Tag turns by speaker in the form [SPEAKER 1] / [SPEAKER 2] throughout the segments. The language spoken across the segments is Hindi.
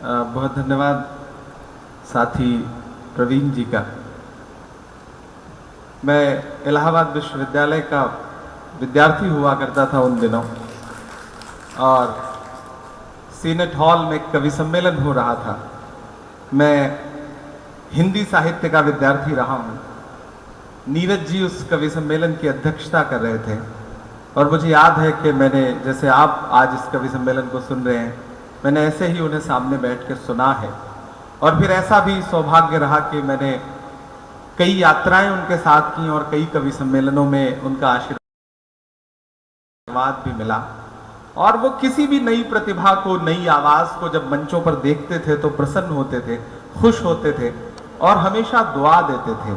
[SPEAKER 1] बहुत धन्यवाद साथी प्रवीण जी का। मैं इलाहाबाद विश्वविद्यालय का विद्यार्थी हुआ करता था उन दिनों, और सीनेट हॉल में कवि सम्मेलन हो रहा था। मैं हिंदी साहित्य का विद्यार्थी रहा हूँ। नीरज जी उस कवि सम्मेलन की अध्यक्षता कर रहे थे, और मुझे याद है कि मैंने, जैसे आप आज इस कवि सम्मेलन को सुन रहे हैं, मैंने ऐसे ही उन्हें सामने बैठकर सुना है। और फिर ऐसा भी सौभाग्य रहा कि मैंने कई यात्राएं उनके साथ की और कई कवि सम्मेलनों में उनका आशीर्वाद भी मिला। और वो किसी भी नई प्रतिभा को, नई आवाज को जब मंचों पर देखते थे तो प्रसन्न होते थे, खुश होते थे और हमेशा दुआ देते थे।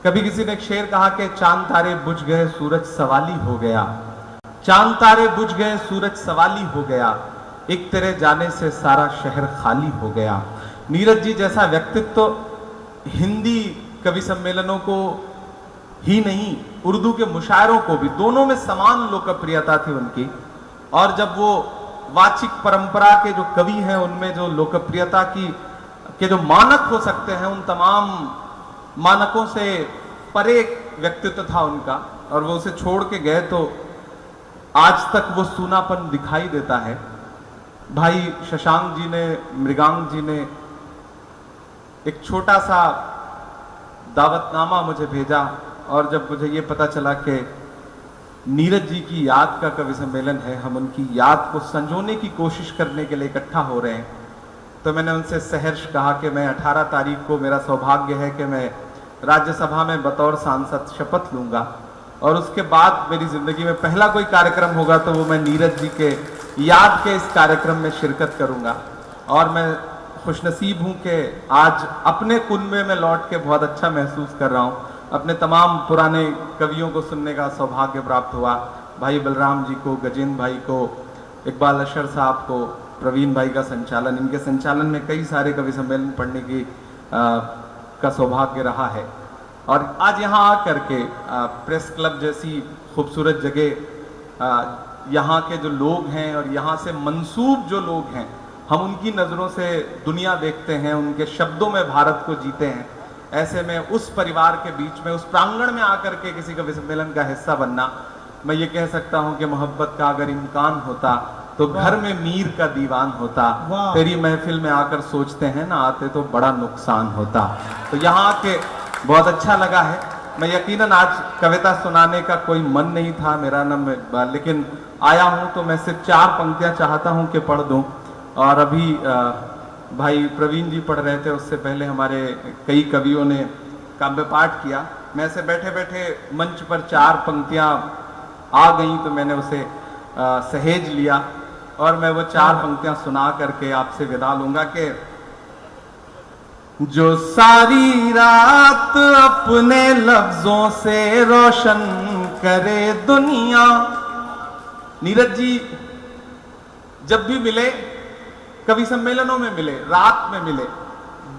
[SPEAKER 1] कभी किसी ने एक शेर कहा कि चांद तारे बुझ गए सूरज सवाली हो गया, चांद तारे बुझ गए सूरज सवाली हो गया, एक तेरे जाने से सारा शहर खाली हो गया। नीरज जी जैसा व्यक्तित्व हिंदी कवि सम्मेलनों को ही नहीं, उर्दू के मुशायरों को भी, दोनों में समान लोकप्रियता थी उनकी। और जब वो वाचिक परंपरा के जो कवि हैं उनमें जो लोकप्रियता के जो मानक हो सकते हैं, उन तमाम मानकों से परे व्यक्तित्व था उनका, और वो उसे छोड़ के गए तो आज तक वो सूनापन दिखाई देता है। भाई शशांक जी ने, मृगांक जी ने एक छोटा सा दावतनामा मुझे भेजा, और जब मुझे ये पता चला कि नीरज जी की याद का कवि सम्मेलन है, हम उनकी याद को संजोने की कोशिश करने के लिए इकट्ठा हो रहे हैं, तो मैंने उनसे सहर्ष कहा कि मैं 18 तारीख को, मेरा सौभाग्य है कि मैं राज्यसभा में बतौर सांसद शपथ लूंगा, और उसके बाद मेरी जिंदगी में पहला कोई कार्यक्रम होगा तो वो मैं नीरज जी के याद के इस कार्यक्रम में शिरकत करूंगा। और मैं खुशनसीब हूं कि आज अपने कुनबे में लौट के बहुत अच्छा महसूस कर रहा हूं। अपने तमाम पुराने कवियों को सुनने का सौभाग्य प्राप्त हुआ। भाई बलराम जी को, गजेंद्र भाई को, इकबाल अशर साहब को, प्रवीण भाई का संचालन, इनके संचालन में कई सारे कवि सम्मेलन पढ़ने की का सौभाग्य रहा है। और आज यहाँ आकर के प्रेस क्लब जैसी खूबसूरत जगह, यहाँ के जो लोग हैं और यहाँ से मंसूब जो लोग हैं, हम उनकी नज़रों से दुनिया देखते हैं, उनके शब्दों में भारत को जीते हैं। ऐसे में उस परिवार के बीच में, उस प्रांगण में आकर के किसी कवि सम्मेलन का हिस्सा बनना, मैं ये कह सकता हूँ कि मोहब्बत का अगर इम्कान होता तो घर में मीर का दीवान होता। तेरी महफिल में आकर सोचते हैं ना आते तो बड़ा नुकसान होता। तो यहाँ के बहुत अच्छा लगा है। मैं यकीनन आज कविता सुनाने का कोई मन नहीं था मेरा ना, लेकिन आया हूँ तो मैं सिर्फ 4 पंक्तियाँ चाहता हूँ कि पढ़ दूँ। और अभी भाई प्रवीण जी पढ़ रहे थे, उससे पहले हमारे कई कवियों ने काव्य पाठ किया। मैं से बैठे बैठे मंच पर 4 पंक्तियाँ आ गई तो मैंने उसे सहेज लिया, और मैं वो 4 पंक्तियाँ सुना करके आपसे विदा लूंगा कि जो सारी रात अपने लफ्जों से रोशन करे दुनिया। नीरज जी जब भी मिले, कवि सम्मेलनों में मिले, रात में मिले,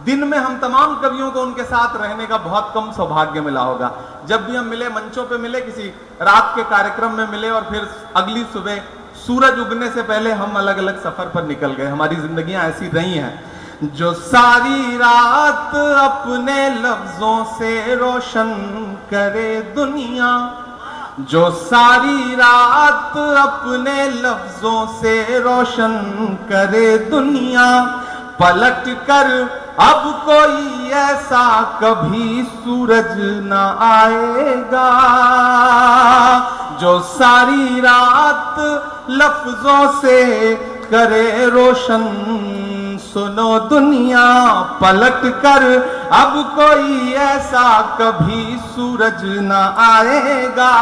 [SPEAKER 1] दिन में हम तमाम कवियों को उनके साथ रहने का बहुत कम सौभाग्य मिला होगा। जब भी हम मिले, मंचों पे मिले, किसी रात के कार्यक्रम में मिले, और फिर अगली सुबह सूरज उगने से पहले हम अलग अलग सफर पर निकल गए। हमारी जिंदगियां ऐसी रही हैं। जो सारी रात अपने लफ्जों से रोशन करे दुनिया, जो सारी रात अपने लफ्जों से रोशन करे दुनिया, पलट कर अब कोई ऐसा कभी सूरज न आएगा। जो सारी रात लफ्जों से करे रोशन, सुनो दुनिया, पलट कर अब कोई ऐसा कभी सूरज न आएगा।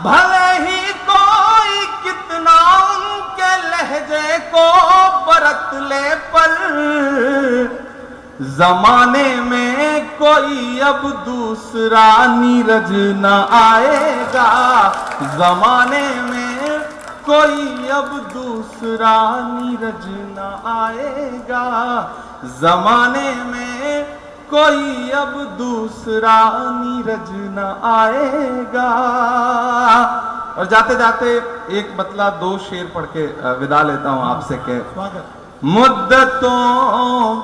[SPEAKER 1] भले ही कोई कितना उनके लहजे को बरत ले, पर जमाने में कोई अब दूसरा नीरज न आएगा। जमाने में कोई अब दूसरा नीरज न आएगा। जमाने में कोई अब दूसरा नीरज न आएगा। और जाते जाते एक मतलब 2 शेर पढ़ के विदा लेता हूं आपसे के मुद्दतों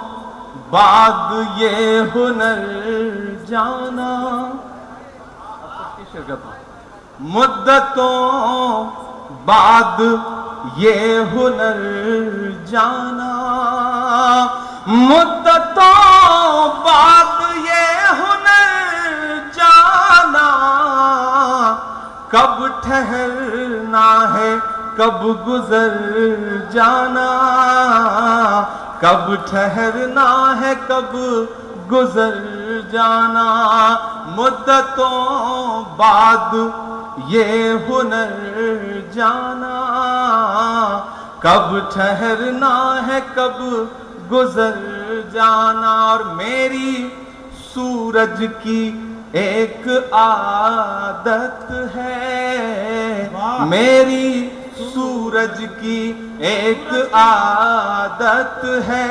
[SPEAKER 1] बाद ये हुनर जाना, मुद्दतों बाद ये हुनर जाना, मुद्दतों बाद ये हुनर जाना, कब ठहरना है कब गुजर जाना, कब ठहरना है कब गुजर जाना, मुद्दतों बाद ये हुनर जाना, कब ठहरना है कब गुजर जाना। और मेरी सूरज की एक आदत है, मेरी सूरज की एक आदत है,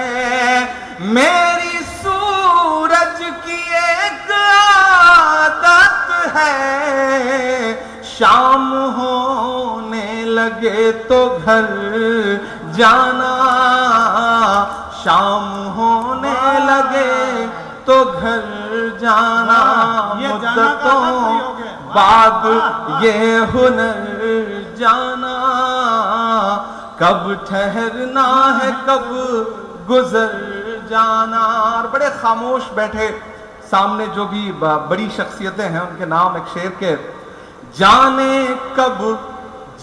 [SPEAKER 1] मेरी सूरज की एक आदत है, शाम होने लगे तो घर जाना, शाम होने लगे तो घर जाना, मुद्दतों बाद ये हुनर जाना, कब ठहरना है कब गुजर जाना। और बड़े खामोश बैठे सामने जो भी बड़ी शख्सियतें हैं उनके नाम एक शेर के, जाने कब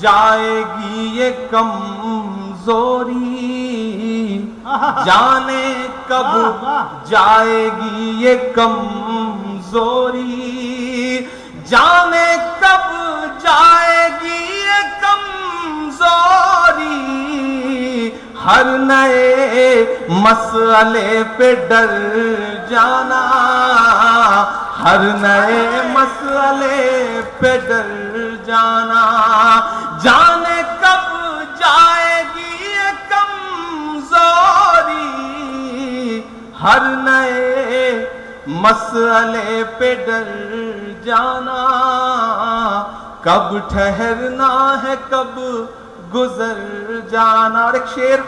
[SPEAKER 1] जाएगी ये कमजोरी, जाने कब जाएगी ये कमजोरी, जाने कब जाएगी ये कमजोरी, हर नए मसले पे डर जाना, हर नए मसले पे डर जाना, जाने कब जाएगी ये कमजोरी, हर नए मसले पे डर जाना, कब ठहरना है कब गुजर जाना। और एक शेर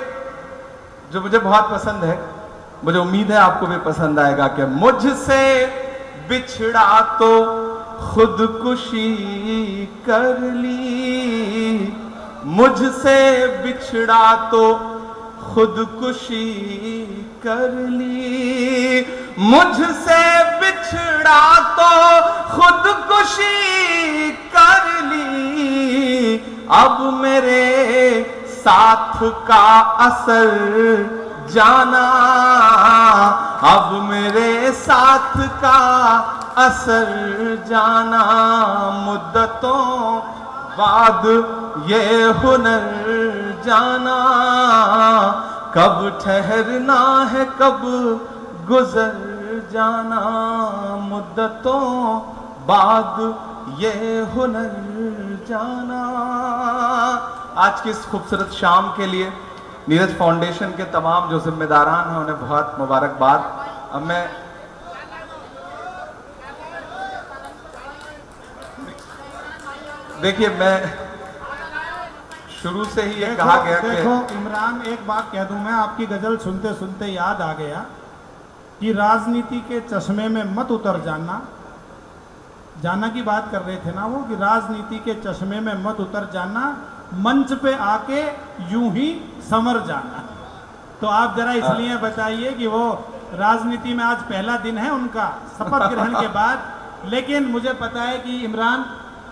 [SPEAKER 1] जो मुझे बहुत पसंद है, मुझे उम्मीद है आपको भी पसंद आएगा, कि मुझसे बिछड़ा तो खुदकुशी कर ली, मुझसे बिछड़ा तो खुदकुशी कर ली, मुझसे बिछड़ा तो खुदकुशी कर ली, अब मेरे साथ का असर जाना, अब मेरे साथ का असर जाना, मुद्दतों बाद ये हुनर जाना, कब ठहरना है कब गुजर जाना, मुद्दतों बाद ये हुनर जाना। आज की इस खूबसूरत शाम के लिए नीरज फाउंडेशन के तमाम जो जिम्मेदारान हैं उन्हें बहुत मुबारकबाद। अब मैं देखिए, मैं शुरू से ही ये कहा गया कि
[SPEAKER 2] देखो इमरान, एक बात कह दूं मैं, आपकी गजल सुनते सुनते याद आ गया कि राजनीति के चश्मे में मत उतर जाना, जाना की बात कर रहे थे ना वो, कि राजनीति के चश्मे में मत उतर जाना, मंच पे आके यूं ही समर जाना। तो आप जरा इसलिए बताइए कि वो राजनीति में आज पहला दिन है उनका शपथ ग्रहण के बाद, लेकिन मुझे पता है कि इमरान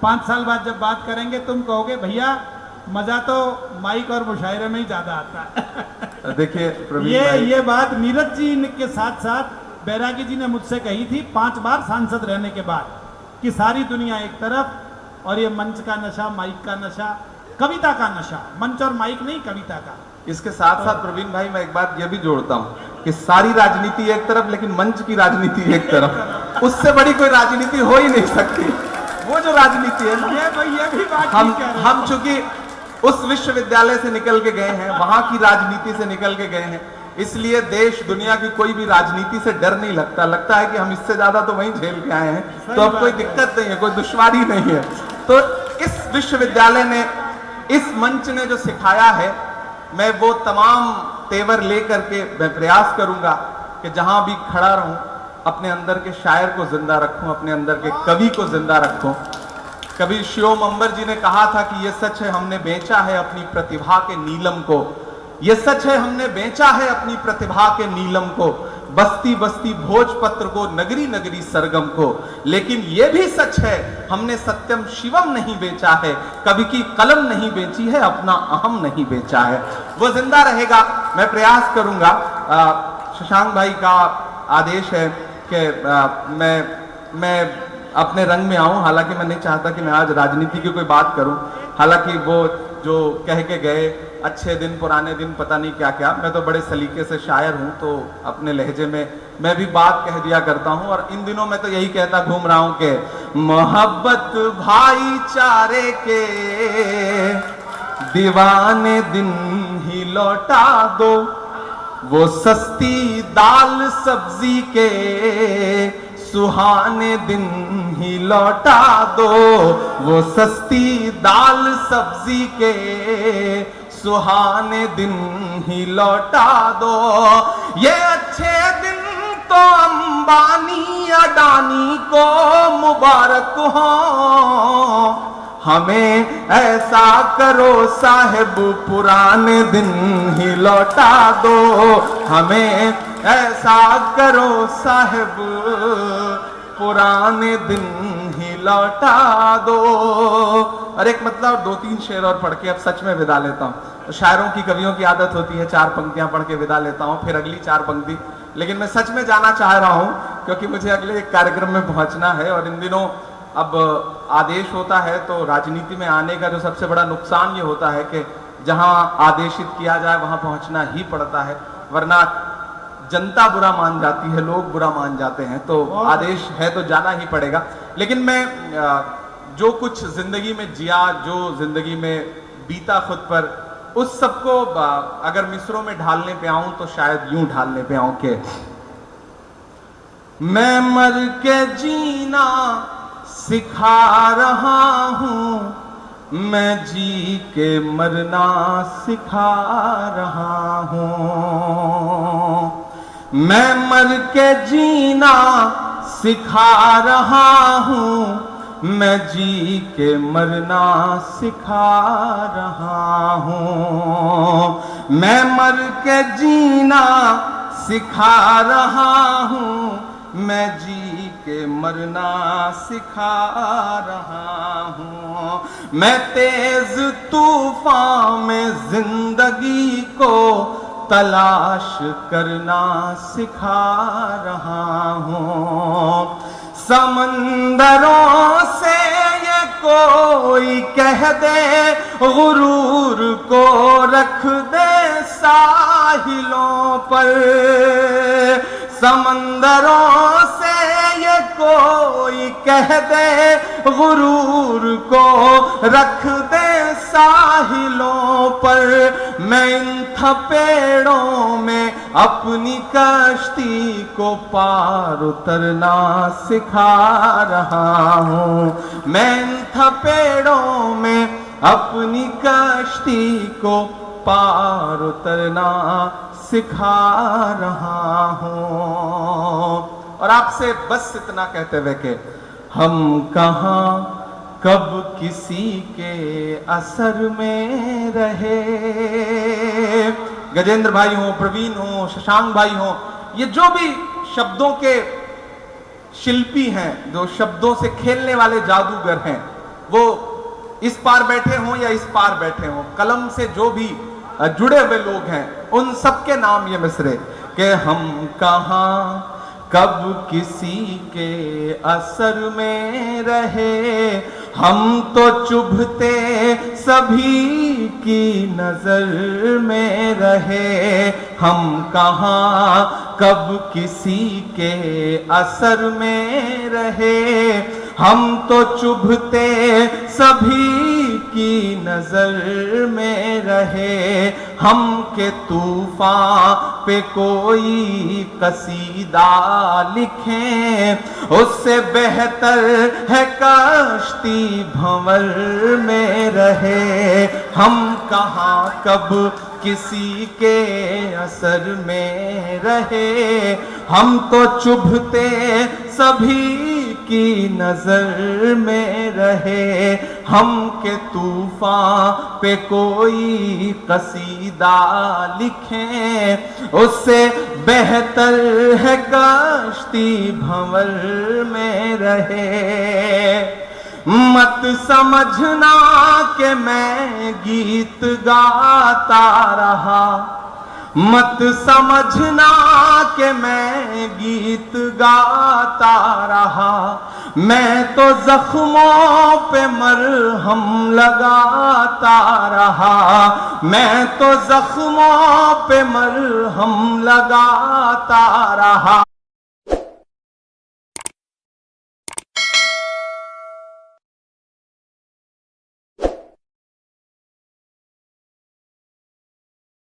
[SPEAKER 2] 5 साल बाद जब बात करेंगे तुम कहोगे भैया मजा तो माइक और मुशायरे में ही ज्यादा आता है।
[SPEAKER 1] देखिए
[SPEAKER 2] ये बात नीरज जी के साथ साथ बैरागी जी ने मुझसे कही थी 5 बार सांसद रहने के बाद, कि सारी दुनिया एक तरफ और ये मंच का नशा, माइक का नशा, कविता का नशा, मंच और माइक नहीं कविता का।
[SPEAKER 1] इसके साथ साथ प्रवीण भाई मैं एक बात ये भी जोड़ता हूँ कि सारी राजनीति एक तरफ लेकिन मंच की राजनीति एक तरफ, उससे बड़ी कोई राजनीति हो ही नहीं सकती। वो जो राजनीति है ना,
[SPEAKER 2] ये भी बात
[SPEAKER 1] हम चूंकि उस विश्वविद्यालय से निकल के गए हैं, वहां की राजनीति से निकल के गए हैं, इसलिए देश दुनिया की कोई भी राजनीति से डर नहीं लगता। लगता है कि हम इससे ज्यादा तो वहीं झेल के आए हैं, तो अब कोई दिक्कत नहीं है, कोई दुश्वारी नहीं है। तो इस विश्वविद्यालय ने, इस मंच ने जो सिखाया है, मैं वो तमाम तेवर लेकर के मैं प्रयास करूंगा कि जहां भी खड़ा रहूं अपने अंदर के शायर को जिंदा रखूं, अपने अंदर के कवि को जिंदा रखूं। कभी शिवम अंबर जी ने कहा था कि यह सच है हमने बेचा है अपनी प्रतिभा के नीलम को, यह सच है हमने बेचा है अपनी प्रतिभा के नीलम को, बस्ती बस्ती भोजपत्र को, नगरी नगरी सरगम को। लेकिन यह भी सच है हमने सत्यम शिवम नहीं बेचा है, कवि की कलम नहीं बेची है, अपना अहम नहीं बेचा है। वो जिंदा रहेगा। मैं प्रयास करूंगा। शशांक भाई का आदेश है कि मैं अपने रंग में आऊं। हालांकि मैं नहीं चाहता कि मैं आज राजनीति की कोई बात करूं। हालांकि वो जो कह के गए अच्छे दिन पुराने दिन पता नहीं क्या क्या, मैं तो बड़े सलीके से शायर हूं, तो अपने लहजे में मैं भी बात कह दिया करता हूं। और इन दिनों मैं तो यही कहता घूम रहा हूं कि मोहब्बत भाईचारे के दीवाने दिन ही लौटा दो, वो सस्ती दाल सब्जी के सुहाने दिन ही लौटा दो, वो सस्ती दाल सब्जी के सुहाने दिन ही लौटा दो। ये अच्छे दिन तो अंबानी अडानी को मुबारक हो, हमें ऐसा करो साहिब पुराने दिन ही लौटा दो, हमें ऐसा करो साहिब पुराने दिन ही लौटा दो। और एक मतलब 2-3 शेर और पढ़ के अब सच में विदा लेता हूं। तो शायरों की कवियों की आदत होती है 4 पंक्तियां पढ़ के विदा लेता हूं, फिर अगली 4 पंक्ति। लेकिन मैं सच में जाना चाह रहा हूं क्योंकि मुझे अगले एक कार्यक्रम में पहुंचना है। और इन दिनों अब आदेश होता है तो राजनीति में आने का जो सबसे बड़ा नुकसान ये होता है कि जहां आदेशित किया जाए वहां पहुंचना ही पड़ता है, वरना जनता बुरा मान जाती है, लोग बुरा मान जाते हैं। तो आदेश है तो जाना ही पड़ेगा। लेकिन मैं जो कुछ जिंदगी में जिया, जो जिंदगी में बीता खुद पर, उस सबको अगर मिसरों में ढालने पे आऊं तो शायद यूं ढालने पे आऊं कि मैं मर के जीना सिखा रहा हूं, मैं जी के मरना सिखा रहा हूं, मैं मर के जीना सिखा रहा हूं, मैं जी के मरना सिखा रहा हूं, मैं मर के जीना सिखा रहा हूं, मैं जी के मरना सिखा रहा हूं, मैं तेज तूफान में जिंदगी को तलाश करना सिखा रहा हूं, समंदरों से ये कोई कह दे गुरूर को रख दे साहिलों पर, समंदरों से ये कोई कह दे गुरूर को रख दे साहिलों पर, मैं इन थपेड़ों में अपनी कश्ती को पार उतरना सिखा रहा हूं, मैं इन थपेड़ों में अपनी कश्ती को पार उतरना सिखा रहा हूं। और आपसे बस इतना कहते हुए कि हम कहां कब किसी के असर में रहे, गजेंद्र भाई हो, प्रवीण हो, शशांक भाई हो, ये जो भी शब्दों के शिल्पी हैं, जो शब्दों से खेलने वाले जादूगर हैं, वो इस पार बैठे हों या इस पार बैठे हों, कलम से जो भी जुड़े हुए लोग हैं, उन सबके नाम ये मिसरे कि हम कहां कब किसी के असर में रहे, हम तो चुभते सभी की नजर में रहे, हम कहां कब किसी के असर में रहे, हम तो चुभते सभी की नजर में रहे, हम के तूफान पे कोई कसीदा लिखें, उससे बेहतर है कश्ती भंवर में रहे, हम कहां कब किसी के असर में रहे, हम तो चुभते सभी की नजर में रहे। हम के तूफान पे कोई कसीदा लिखें, उससे बेहतर है कश्ती भंवर में रहे। मत समझना कि मैं गीत गाता रहा, मत समझना कि मैं गीत गाता रहा। मैं तो जख्मों पे मरहम लगाता रहा, मैं तो जख्मों पे मरहम लगाता रहा।